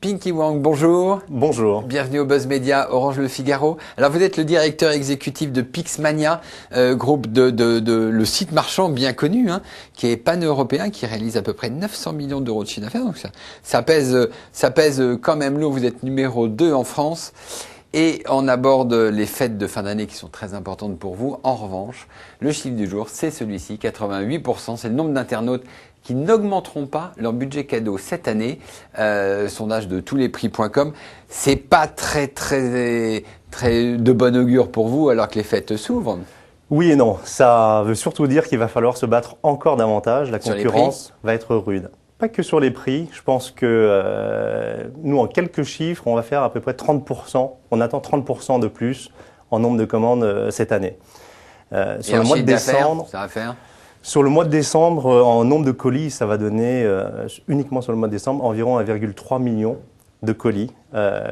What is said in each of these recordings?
Pinky Wang, bonjour. Bonjour. Bienvenue au Buzz Media, Orange Le Figaro. Alors vous êtes le directeur exécutif de Pixmania, groupe de le site marchand bien connu, qui est pan-européen, qui réalise à peu près 900 millions d'euros de chiffre d'affaires. Donc ça pèse quand même lourd. Vous êtes numéro 2 en France. Et on aborde les fêtes de fin d'année qui sont très importantes pour vous. En revanche, le chiffre du jour, c'est celui-ci, 88%. C'est le nombre d'internautes qui n'augmenteront pas leur budget cadeau cette année. Sondage de tousleprix.com. C'est pas très de bon augure pour vous alors que les fêtes s'ouvrent. Oui et non. Ça veut surtout dire qu'il va falloir se battre encore davantage. La concurrence va être rude. Pas que sur les prix. Je pense que nous, en quelques chiffres, on va faire à peu près 30%. On attend 30% de plus en nombre de commandes cette année. Sur le mois de décembre, ça va faire. Sur le mois de décembre, en nombre de colis, ça va donner, uniquement sur le mois de décembre, environ 1,3 million de colis,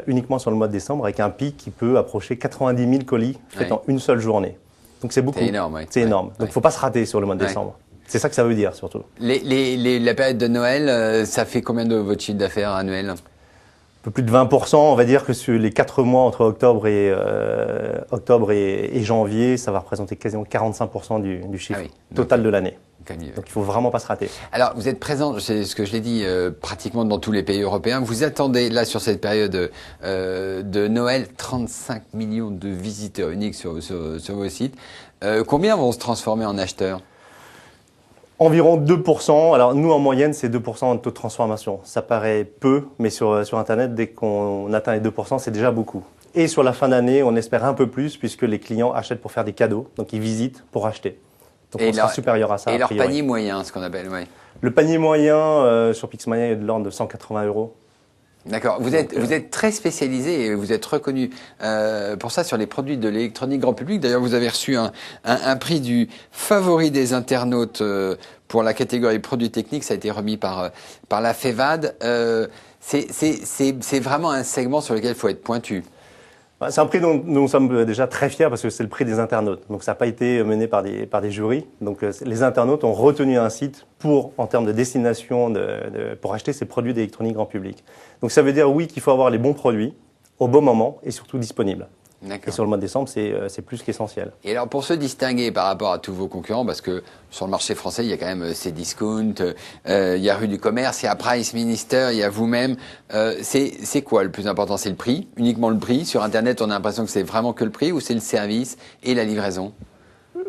uniquement sur le mois de décembre, avec un pic qui peut approcher 90 000 colis faits en une seule journée. Donc c'est beaucoup. C'est énorme. Ouais. C'est énorme. Donc il ne faut pas se rater sur le mois de décembre. C'est ça que ça veut dire, surtout. La période de Noël, ça fait combien de votre chiffre d'affaires annuel ? Un peu plus de 20%. On va dire que sur les 4 mois entre octobre et janvier, ça va représenter quasiment 45% du chiffre total de l'année. Donc il ne faut vraiment pas se rater. Alors vous êtes présent, c'est ce que je l'ai dit, pratiquement dans tous les pays européens. Vous attendez là sur cette période de Noël 35 millions de visiteurs uniques sur vos sites. Combien vont se transformer en acheteurs ? Environ 2%. Alors nous, en moyenne, c'est 2% de taux de transformation. Ça paraît peu, mais sur Internet, dès qu'on atteint les 2%, c'est déjà beaucoup. Et sur la fin d'année, on espère un peu plus puisque les clients achètent pour faire des cadeaux. Donc ils visitent pour acheter. Donc on sera supérieur à ça. Et leur panier moyen, ce qu'on appelle, Le panier moyen sur Pixmania est de l'ordre de 180 €. D'accord. Vous êtes très spécialisé et vous êtes reconnu pour ça sur les produits de l'électronique grand public. D'ailleurs, vous avez reçu un prix du favori des internautes pour la catégorie produits techniques. Ça a été remis par la FEVAD. C'est vraiment un segment sur lequel il faut être pointu. C'est un prix dont nous sommes déjà très fiers parce que c'est le prix des internautes. Donc ça n'a pas été mené par des jurys. Donc les internautes ont retenu un site en termes de destination pour acheter ces produits d'électronique grand public. Donc ça veut dire oui qu'il faut avoir les bons produits au bon moment et surtout disponibles. Et sur le mois de décembre, c'est plus qu'essentiel. Et alors, pour se distinguer par rapport à tous vos concurrents, parce que sur le marché français, il y a quand même Cdiscount, il y a Rue du Commerce, il y a Price Minister, il y a vous-même. C'est quoi le plus important ? C'est le prix, uniquement le prix. Sur Internet, on a l'impression que c'est vraiment que le prix, ou c'est le service et la livraison ?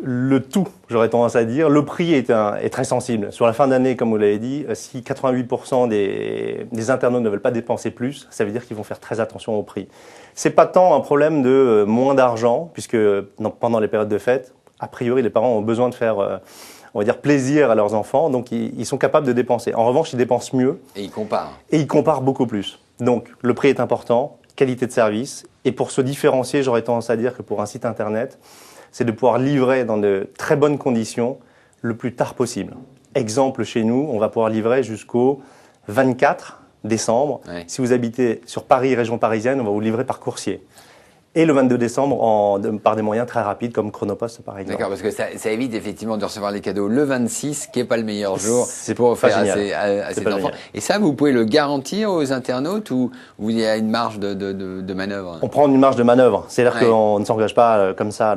Le tout, j'aurais tendance à dire. Le prix est très sensible. Sur la fin d'année, comme vous l'avez dit, si 88% des internautes ne veulent pas dépenser plus, ça veut dire qu'ils vont faire très attention au prix. C'est pas tant un problème de moins d'argent, puisque pendant les périodes de fête, a priori, les parents ont besoin de faire, on va dire, plaisir à leurs enfants, donc ils sont capables de dépenser. En revanche, ils dépensent mieux. Et ils comparent. Et ils comparent beaucoup plus. Donc, le prix est important, qualité de service. Et pour se différencier, j'aurais tendance à dire que pour un site internet, c'est de pouvoir livrer dans de très bonnes conditions le plus tard possible. Exemple, chez nous, on va pouvoir livrer jusqu'au 24 décembre. Ouais. Si vous habitez sur Paris, région parisienne, on va vous livrer par coursier. Et le 22 décembre par des moyens très rapides comme Chronopost par exemple. D'accord, parce que ça évite effectivement de recevoir les cadeaux le 26, qui n'est pas le meilleur jour pour offrir à ses enfants. Et ça, vous pouvez le garantir aux internautes ou il y a une marge de manœuvre ? On prend une marge de manœuvre. C'est-à-dire qu'on ne s'engage pas comme ça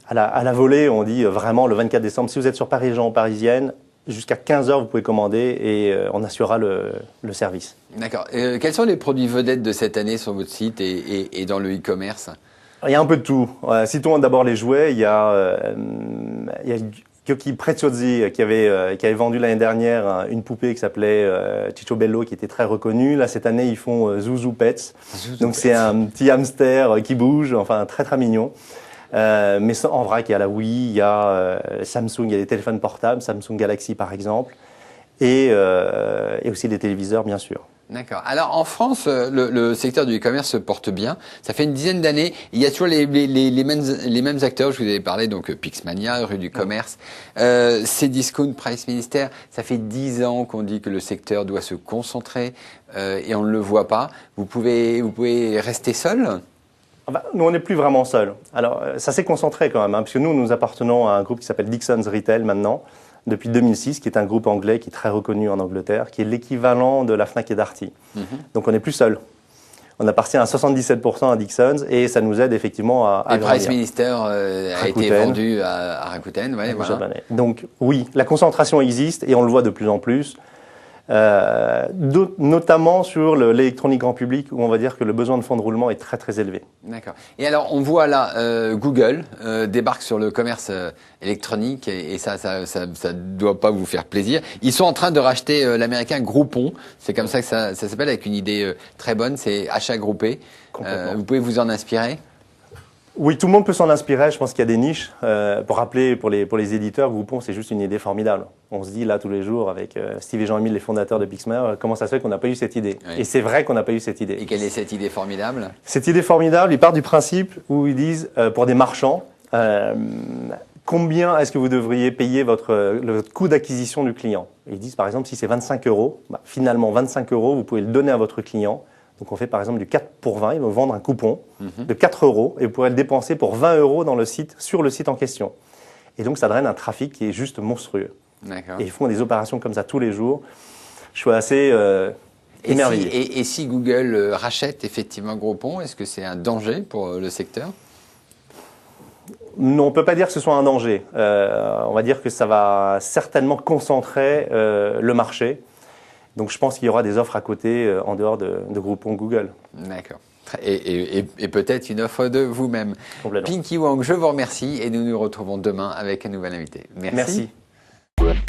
à la volée. On dit vraiment le 24 décembre, si vous êtes sur Paris, région parisienne, jusqu'à 15h, vous pouvez commander et on assurera le service. D'accord. Quels sont les produits vedettes de cette année sur votre site et dans le e-commerce ? Il y a un peu de tout. Citons d'abord les jouets. Il y a Giochi Preziosi qui avait vendu l'année dernière une poupée qui s'appelait Ciccio Bello, qui était très reconnue. Là, cette année, ils font Zouzou Pets. Donc, c'est un petit hamster qui bouge, enfin très très mignon. Mais en vrac, il y a la Wii, il y a Samsung, il y a des téléphones portables, Samsung Galaxy par exemple, et aussi des téléviseurs bien sûr. D'accord. Alors en France, le secteur du e-commerce se porte bien. Ça fait une dizaine d'années. Il y a toujours les mêmes acteurs. Je vous avais parlé donc Pixmania, Rue du Commerce, Cdiscount, Price Minister. Ça fait 10 ans qu'on dit que le secteur doit se concentrer et on ne le voit pas. Vous pouvez rester seul ? Nous, on n'est plus vraiment seuls. Alors, ça s'est concentré quand même, parce que nous appartenons à un groupe qui s'appelle Dixons Retail maintenant, depuis 2006, qui est un groupe anglais qui est très reconnu en Angleterre, qui est l'équivalent de la Fnac et Darty. Donc, on n'est plus seuls. On appartient à 77% à Dixons et ça nous aide effectivement à Le Price grandir. Minister a été vendu à Rakuten. Ouais, voilà. Donc, oui, la concentration existe et on le voit de plus en plus. Notamment sur l'électronique grand public où on va dire que le besoin de fonds de roulement est très très élevé. D'accord. Et alors on voit là Google débarque sur le commerce électronique et ça doit pas vous faire plaisir. Ils sont en train de racheter l'américain Groupon, c'est comme ça que ça s'appelle, avec une idée très bonne, c'est achat groupé. Vous pouvez vous en inspirer? Oui, tout le monde peut s'en inspirer. Je pense qu'il y a des niches. Pour rappeler, pour les éditeurs, Groupon, c'est juste une idée formidable. On se dit là tous les jours avec Steve et Jean-Émile, les fondateurs de Pixmer, comment ça se fait qu'on n'a pas eu cette idée? Oui. Et c'est vrai qu'on n'a pas eu cette idée. Et quelle est cette idée formidable? Cette idée formidable, ils partent du principe où ils disent, pour des marchands, combien est-ce que vous devriez payer le coût d'acquisition du client? Et ils disent par exemple, si c'est 25 €, finalement 25 €, vous pouvez le donner à votre client. Donc on fait par exemple du 4 pour 20, ils vont vendre un coupon de 4 € et vous pourrez le dépenser pour 20 € sur le site en question. Et donc ça draine un trafic qui est juste monstrueux. D'accord. Et ils font des opérations comme ça tous les jours. Je suis assez émerveillé. Et si Google rachète effectivement Groupon, est-ce que c'est un danger pour le secteur? Non, on ne peut pas dire que ce soit un danger. On va dire que ça va certainement concentrer le marché. Donc je pense qu'il y aura des offres à côté en dehors de Groupon Google. D'accord. Et peut-être une offre de vous-même. Pinky Wang, je vous remercie et nous nous retrouvons demain avec un nouvel invité. Merci. Merci.